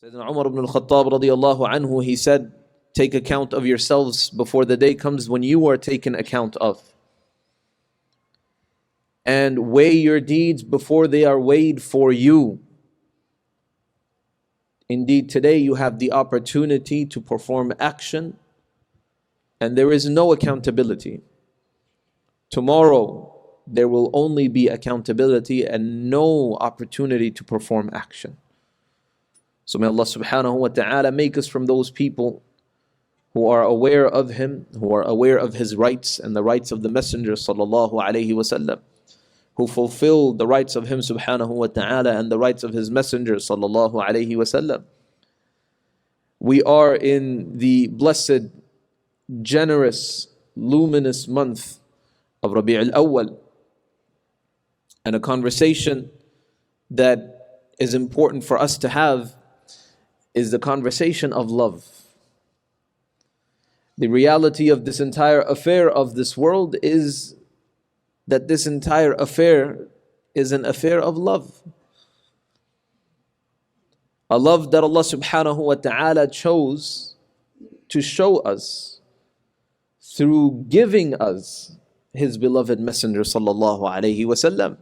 Sayyidina Umar ibn al-Khattab radiallahu anhu, he said, take account of yourselves before the day comes when you are taken account of. And weigh your deeds before they are weighed for you. Indeed, today you have the opportunity to perform action, and there is no accountability. Tomorrow, there will only be accountability and no opportunity to perform action. So may Allah subhanahu wa ta'ala make us from those people who are aware of Him, who are aware of His rights and the rights of the Messenger sallallahu alayhi wa sallam, who fulfill the rights of Him subhanahu wa ta'ala and the rights of His Messenger sallallahu alayhi wa sallam. We are in the blessed, generous, luminous month of Rabi' al-Awwal, and a conversation that is important for us to have is the conversation of love. The reality of this entire affair of this world is that this entire affair is an affair of love. A love that Allah subhanahu wa ta'ala chose to show us through giving us His beloved Messenger sallallahu alayhi wa sallam,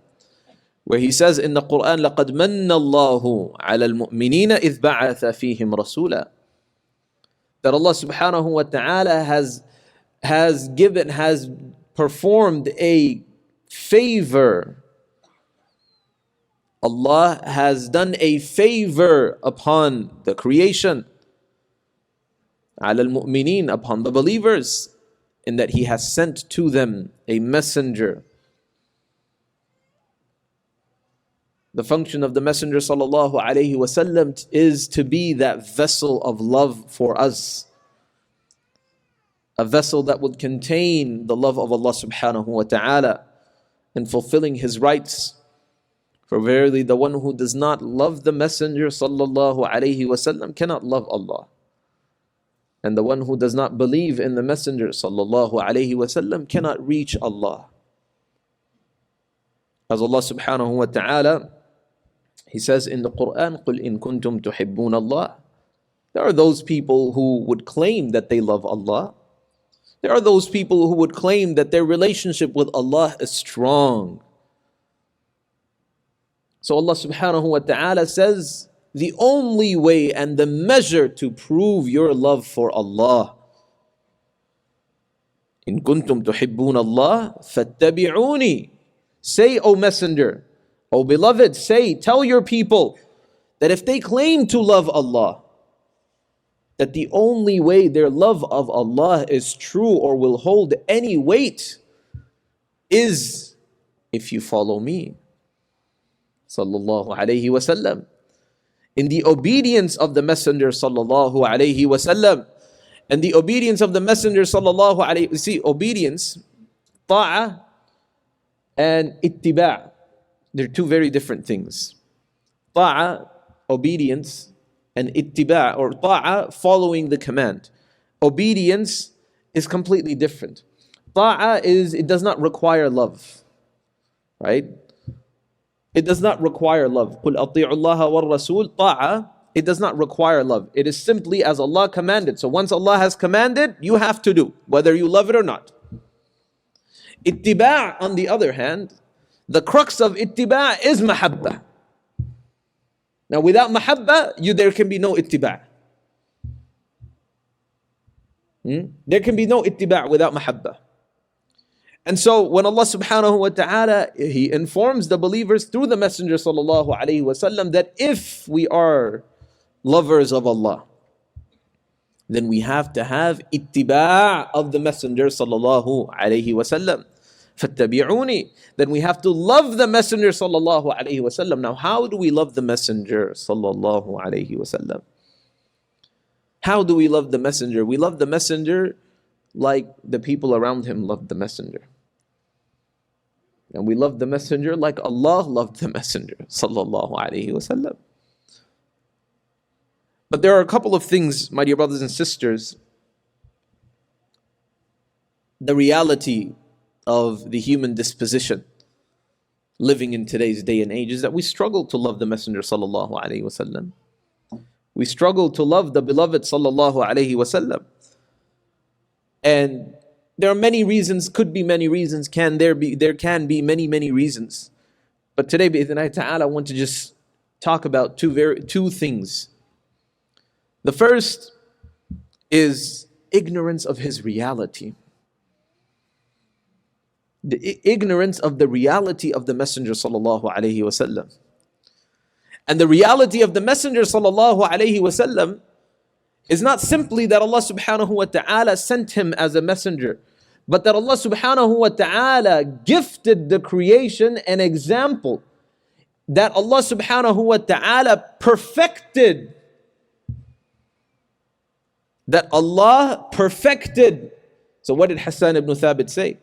where He says in the Quran, لَقَدْ مَنَّ اللَّهُ عَلَى الْمُؤْمِنِينَ إِذْ بَعَثَ فِيهِمْ رَسُولًا. That Allah subhanahu wa ta'ala has performed a favor. Allah has done a favor upon the creation, على المؤمنين, upon the believers, in that He has sent to them a messenger. The function of the Messenger sallallahu alayhi wa sallam is to be that vessel of love for us. A vessel that would contain the love of Allah subhanahu wa ta'ala and fulfilling His rights. For verily the one who does not love the Messenger sallallahu alayhi wa sallam cannot love Allah. And the one who does not believe in the Messenger sallallahu alayhi wa sallam cannot reach Allah. As Allah subhanahu wa ta'ala, He says in the Quran, قُلْ إِن كُنْتُمْ تُحِبُّونَ اللَّهِ. There are those people who would claim that they love Allah. There are those people who would claim that their relationship with Allah is strong. So Allah subhanahu wa ta'ala says, the only way and the measure to prove your love for Allah, إِن كُنْتُمْ تُحِبُّونَ اللَّهِ فَاتَّبِعُونِي. Say, O Messenger, O beloved, say, tell your people that if they claim to love Allah, that the only way their love of Allah is true or will hold any weight is if you follow me, sallallahu alayhi wa sallam, in the obedience of the Messenger sallallahu alayhi wa sallam. And the obedience of the Messenger sallallahu alayhi wa sallam, see, obedience, ta'ah and ittiba', they're two very different things. Ta'ah, obedience, and ittiba' or ta'ah, following the command. Obedience is completely different. Ta'ah is, it does not require love, right? It does not require love. قُلْ أَطِيعُوا اللَّهَ وَالرَّسُولَ. Ta'ah, it does not require love. It is simply as Allah commanded. So once Allah has commanded, you have to do, whether you love it or not. Ittiba', on the other hand, the crux of ittiba' is mahabba. Now without mahabba, there can be no ittiba'. There can be no ittiba' without mahabba. And so when Allah subhanahu wa ta'ala, He informs the believers through the Messenger sallallahu alayhi wa sallam that if we are lovers of Allah, then we have to have ittiba' of the Messenger sallallahu alayhi wa sallam. فَاتَّبِعُونِي. Then we have to love the Messenger sallallahu alayhi wa sallam. Now how do we love the Messenger sallallahu alayhi wa sallam? How do we love the Messenger? We love the Messenger like the people around him loved the Messenger. And we love the Messenger like Allah loved the Messenger sallallahu alayhi wa sallam. But there are a couple of things, my dear brothers and sisters, the reality of the human disposition living in today's day and age is that we struggle to love the Messenger sallallahu alaihi wasallam. We struggle to love the beloved sallallahu alaihi wasallam. And there are many reasons, could be many reasons, there can be many reasons. But today, bi'idhnillahi ta'ala, I want to just talk about two things. The first is ignorance of his reality. The ignorance of the reality of the Messenger sallallahu alaihi wasallam. And the reality of the Messenger sallallahu alaihi wasallam is not simply that Allah subhanahu wa ta'ala sent him as a messenger, but that Allah subhanahu wa ta'ala gifted the creation an example that Allah subhanahu wa ta'ala perfected. That Allah perfected. So what did Hassan ibn Thabit say?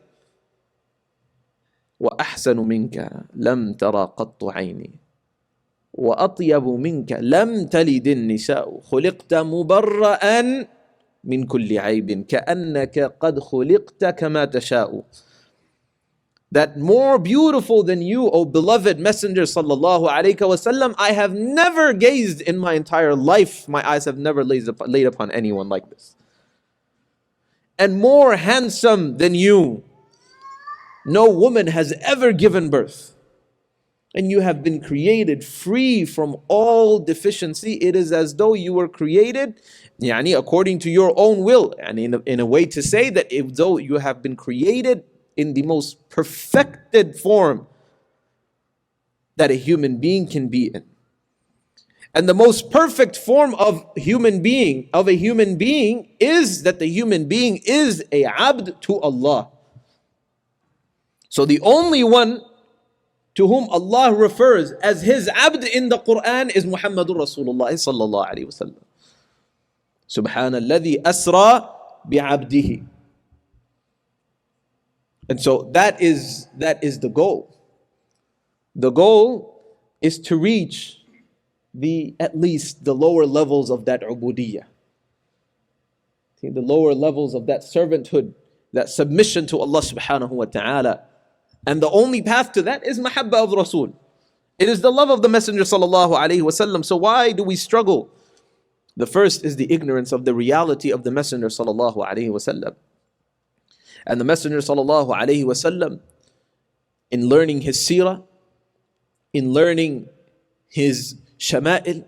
وَأَحْسَنُ مِنْكَ لَمْ تَرَى قَطُّ عَيْنِي وَأَطْيَبُ مِنْكَ لَمْ تَلِدِ النِّسَاءُ خُلِقْتَ مُبَرَّأً مِنْ كُلِّ عَيْبٍ كَأَنَّكَ قَدْ خُلِقْتَ كَمَا تَشَاءُ. That more beautiful than you, O beloved Messenger sallallahu alaihi wasallam, I have never gazed in my entire life. My eyes have never laid upon anyone like this. And more handsome than you, no woman has ever given birth. And you have been created free from all deficiency. It is as though you were created according to your own will. And in a way to say that if though you have been created in the most perfected form that a human being can be in. And the most perfect form of a human being is that the human being is a abd to Allah. So the only one to whom Allah refers as his abd in the Quran is Muhammadur Rasulullah sallallahu alaihi wasallam. Subhanalladhi asra bi'abdihi. And so that is the goal. The goal is to reach at least the lower levels of that ubudiyyah. The lower levels of that servanthood, that submission to Allah subhanahu wa ta'ala. And the only path to that is mahabba of Rasul. It is the love of the Messenger sallallahu alaihi wasallam. So why do we struggle? The first is the ignorance of the reality of the Messenger sallallahu alaihi wasallam. And the Messenger sallallahu alaihi wasallam, in learning his seerah, in learning his shama'il,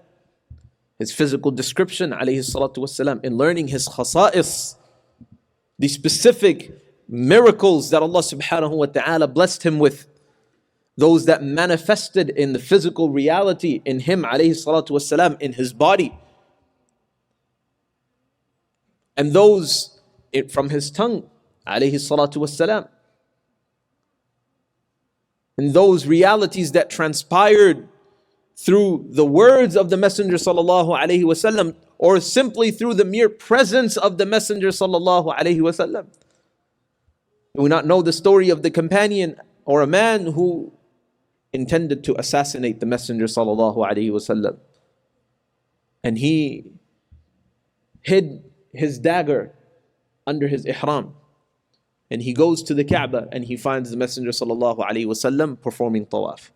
his physical description alayhi salatu wasalam, in learning his khasa'is, the specific miracles that Allah subhanahu wa ta'ala blessed him with, those that manifested in the physical reality in him alayhi salatu wasalam, in his body, and those from his tongue alayhi salatu wassalam, and those realities that transpired through the words of the Messenger sallallahu alaihi wasallam, or simply through the mere presence of the Messenger sallallahu alaihi wasallam. Do we not know the story of the companion or a man who intended to assassinate the Messenger sallallahu alaihi wasallam, and he hid his dagger under his ihram, and he goes to the Kaaba and he finds the Messenger sallallahu alaihi wasallam performing tawaf.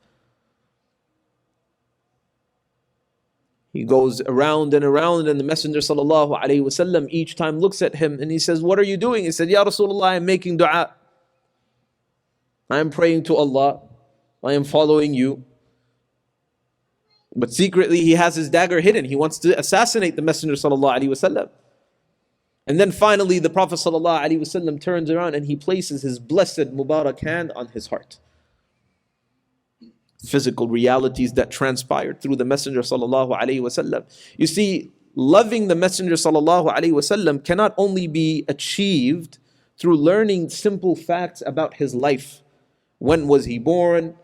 He goes around and around, and the Messenger sallallahu alaihi wasallam each time looks at him and he says, "What are you doing?" He said, "Ya Rasulullah, I am making dua. I am praying to Allah. I am following you." But secretly he has his dagger hidden. He wants to assassinate the Messenger sallallahu alaihi wasallam. And then finally the Prophet sallallahu alaihi wasallam turns around and he places his blessed Mubarak hand on his heart. Physical realities that transpired through the Messenger sallallahu alaihi wasallam. You see, loving the Messenger sallallahu alaihi wasallam cannot only be achieved through learning simple facts about his life. When was he born?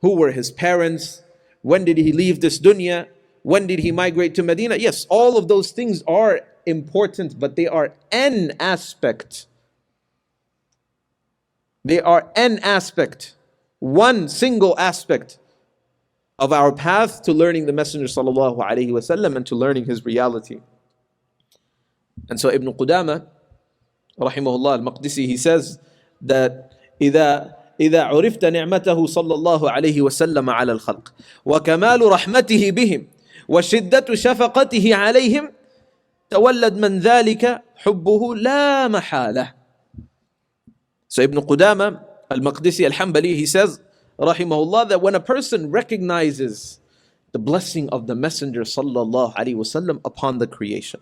Who were his parents? When did he leave this dunya? When did he migrate to Medina? Yes, all of those things are important, but they are an aspect. They are an aspect, one single aspect of our path to learning the Messenger sallallahu alaihi wasallam and to learning his reality. And so Ibn Qudamah rahimahullah al-Maqdisi, he says that إذا عرفت نعمته صلى الله عليه وسلم على الخلق وكمال رحمته بهم وشدة شفقته عليهم تولد من ذلك حبه لا محالة. So Ibn Qudamah Al-Maqdisi Al-Hanbali, he says, rahimahullah, that when a person recognizes the blessing of the Messenger sallallahu alaihi wasallam upon the creation,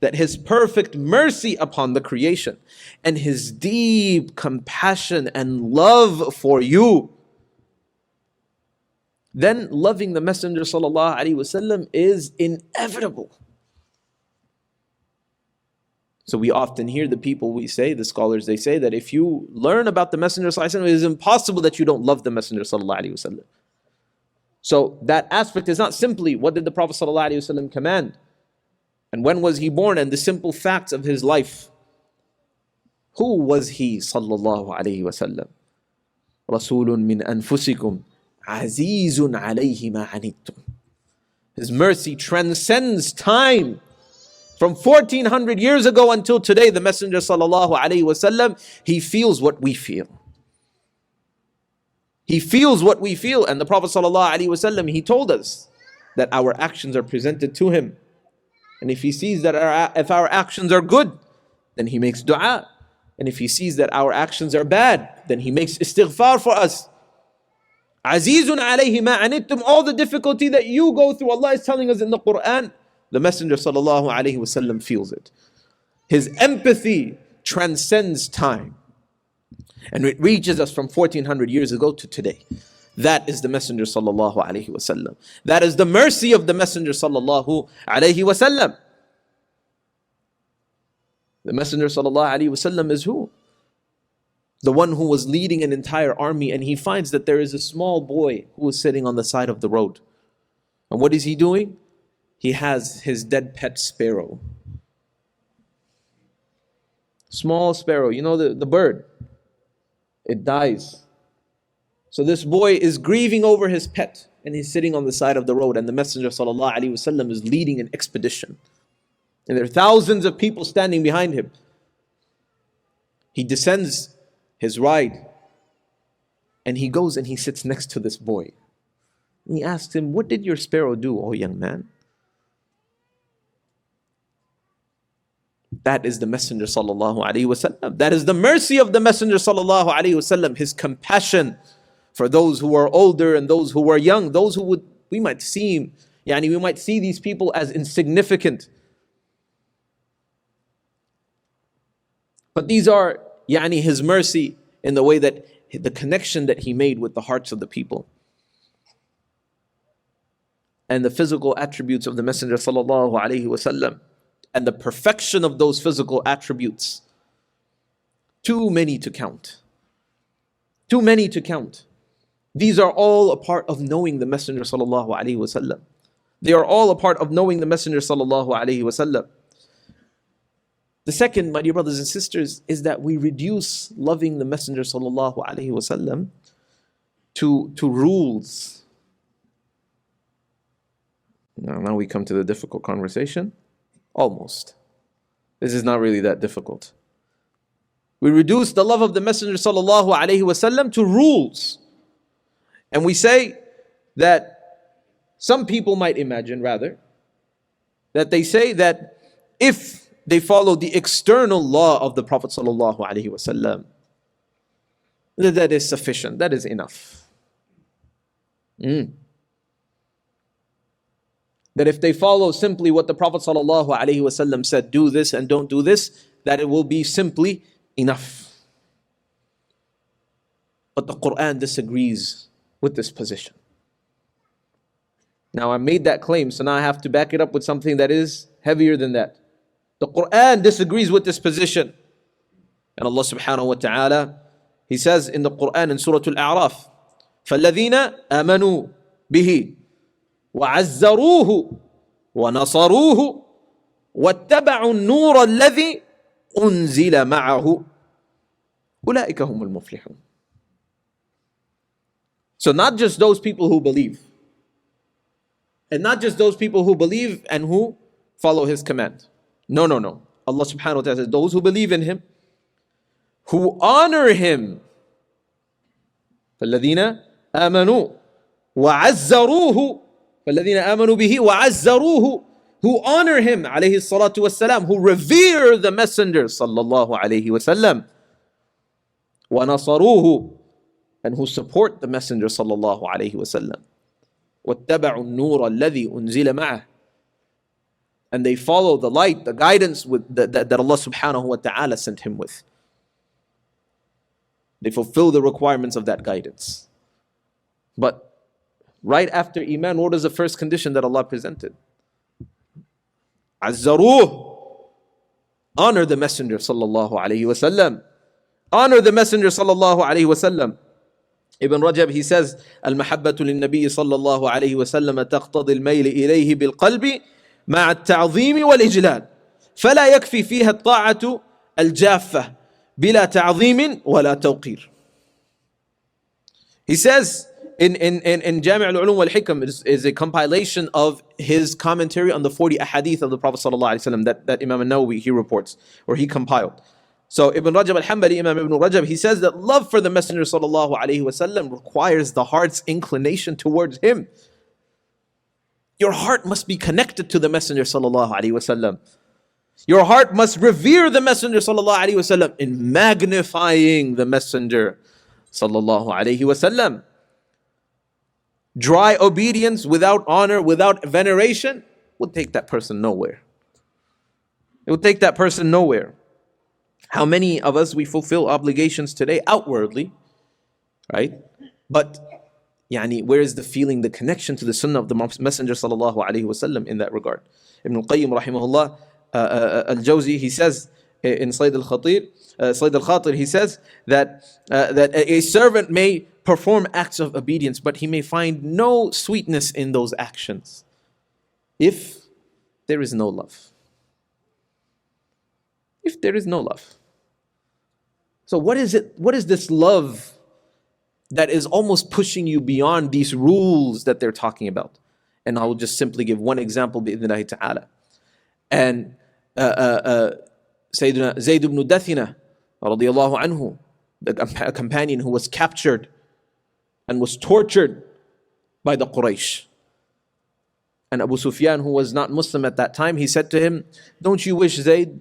that his perfect mercy upon the creation, and his deep compassion and love for you, then loving the Messenger sallallahu alaihi wasallam is inevitable. So we often hear the people, the scholars, they say that if you learn about the Messenger sallallahu alaihi wasallam, it is impossible that you don't love the Messenger sallallahu alaihi wasallam. So that aspect is not simply what did the Prophet sallallahu alaihi wasallam command, and when was he born, and the simple facts of his life. Who was he sallallahu alaihi wasallam? Rasulun min anfusikum azizun alayhi ma anittum. His mercy transcends time. From 1400 years ago until today, the Messenger sallallahu alaihi wasallam, he feels what we feel. He feels what we feel. And the Prophet sallallahu alaihi wasallam, he told us that our actions are presented to him. And if he sees that if our actions are good, then he makes dua. And if he sees that our actions are bad, then he makes istighfar for us. Azizun alayhi ma anittum, all the difficulty that you go through, Allah is telling us in the Quran, the Messenger sallallahu alaihi wasallam feels it. His empathy transcends time. And it reaches us from 1400 years ago to today. That is the Messenger sallallahu alaihi wasallam. That is the mercy of the Messenger sallallahu alaihi wasallam. The Messenger sallallahu alaihi wasallam is who? The one who was leading an entire army, and he finds that there is a small boy who is sitting on the side of the road. And what is he doing? He has his dead pet sparrow. Small sparrow, you know the bird. It dies. So this boy is grieving over his pet, and he's sitting on the side of the road, and the Messenger sallallahu alaihi wasallam is leading an expedition. And there are thousands of people standing behind him. He descends his ride, and he goes and he sits next to this boy. And he asks him, "What did your sparrow do, oh young man?" That is the Messenger sallallahu alaihi wasallam. That is the mercy of the Messenger sallallahu alaihi wasallam. His compassion for those who are older and those who are young, those who we might see these people as insignificant. But these are his mercy in the way that the connection that he made with the hearts of the people. And the physical attributes of the Messenger sallallahu alaihi wasallam, and the perfection of those physical attributes. Too many to count. Too many to count. These are all a part of knowing the Messenger sallallahu alaihi wasallam. They are all a part of knowing the Messenger sallallahu alaihi wasallam. The second, my dear brothers and sisters, is that we reduce loving the Messenger sallallahu alaihi wasallam to rules. Now we come to the difficult conversation. Almost. This is not really that difficult. We reduce the love of the Messenger sallallahu alaihi wasallam to rules. And we say that some people might imagine, rather, that they say that if they follow the external law of the Prophet sallallahu alaihi wasallam, that is sufficient, that is enough. That if they follow simply what the Prophet ﷺ said, do this and don't do this, that it will be simply enough. But the Quran disagrees with this position. Now I made that claim, so now I have to back it up with something that is heavier than that. The Quran disagrees with this position. And Allah subhanahu wa ta'ala, He says in the Quran in Surah Al-A'raf, فَالَّذِينَ آمَنُوا بِهِ وعزروه ونصروه واتبعوا النور الذي أنزل معه أولئك هم المفلحون. So not just those people who believe, and not just those people who believe and who follow His command. No. Allah subhanahu wa ta'ala says those who believe in Him, who honor Him. فالذين آمنوا وعزروه فَالَّذِينَ آمَنُوا بِهِ وَعَزَّرُوهُ, who honor him, alayhi salatu wasalam, who revere the messenger, sallallahu alayhi wasallam, وَنَصَرُوهُ, and who support the messenger, sallallahu alayhi wasallam, وَاتَّبَعُوا النُّورَ الَّذِي أُنزِلَ مَعَهُ, and they follow the light, the guidance that Allah subhanahu wa ta'ala sent him with. They fulfill the requirements of that guidance. But right after Iman, what is the first condition that Allah presented? Azzaruh, honor the Messenger sallallahu alayhi wasallam. Honor the Messenger sallallahu alayhi wasallam. Ibn Rajab, he says, المحبة للنبي صلى الله عليه وسلم تقتضي الميل إليه بالقلب مع التعظيم والإجلال فلا يكفي فيها الطاعة الجافة بلا تعظيم ولا توقير. He says in Jami' al-Ulum wal-Hikam is a compilation of his commentary on the 40 ahadith of the Prophet ﷺ that Imam al-Nawawi he reports, or he compiled. So Ibn Rajab al-Hanbali, Imam Ibn Rajab, he says that love for the Messenger ﷺ requires the heart's inclination towards him. Your heart must be connected to the Messenger ﷺ. Your heart must revere the Messenger ﷺ in magnifying the Messenger ﷺ. Dry obedience without honor, without veneration, will take that person nowhere. It will take that person nowhere. How many of us, we fulfill obligations today outwardly, right? But where is the feeling, the connection to the sunnah of the Messenger sallallahu alaihi wasallam in that regard? Ibn al-Qayyim rahimahullah al-Jawzi, he says in Sayd al-Khatir, he says that a servant may perform acts of obedience, but he may find no sweetness in those actions if there is no love. If there is no love. So what is it? What is this love that is almost pushing you beyond these rules that they're talking about? And I will just simply give one example, bi'idhnillahi ta'ala. And Sayyidina Zaid ibn Harithah, radiyallahu anhu, a companion who was captured and was tortured by the Quraysh. And Abu Sufyan, who was not Muslim at that time, he said to him, don't you wish, Zayd,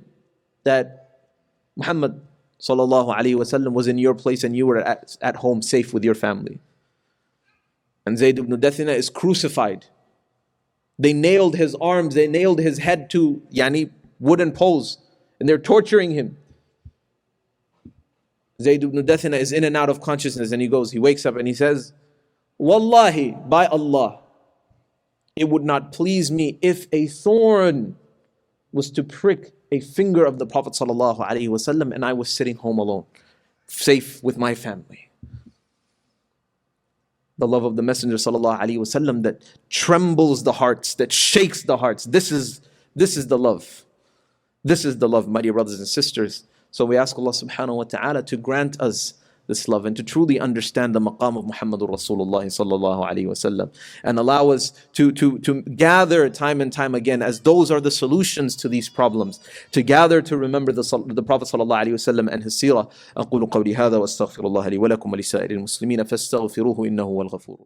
that Muhammad sallallahu alaihi wasallam was in your place and you were at home safe with your family? And Zayd ibn Harithah is crucified. They nailed his arms, they nailed his head to wooden poles, and they're torturing him. Zayd ibn Harithah is in and out of consciousness, and he wakes up and he says, Wallahi, by Allah, it would not please me if a thorn was to prick a finger of the Prophet ﷺ and I was sitting home alone, safe with my family. The love of the Messenger ﷺ that trembles the hearts, that shakes the hearts. This is the love. This is the love, my dear brothers and sisters. So we ask Allah subhanahu wa ta'ala to grant us this love and to truly understand the maqam of Muhammadur Rasulullah sallallahu alayhi wasallam, and allow us to gather time and time again, as those are the solutions to these problems, to gather to remember the Prophet sallallahu alayhi wasallam and his seerah. أقول قولي هذا وأستغفر الله لي ولكم ولسائر المسلمين فاستغفروه إنه هو الغفور.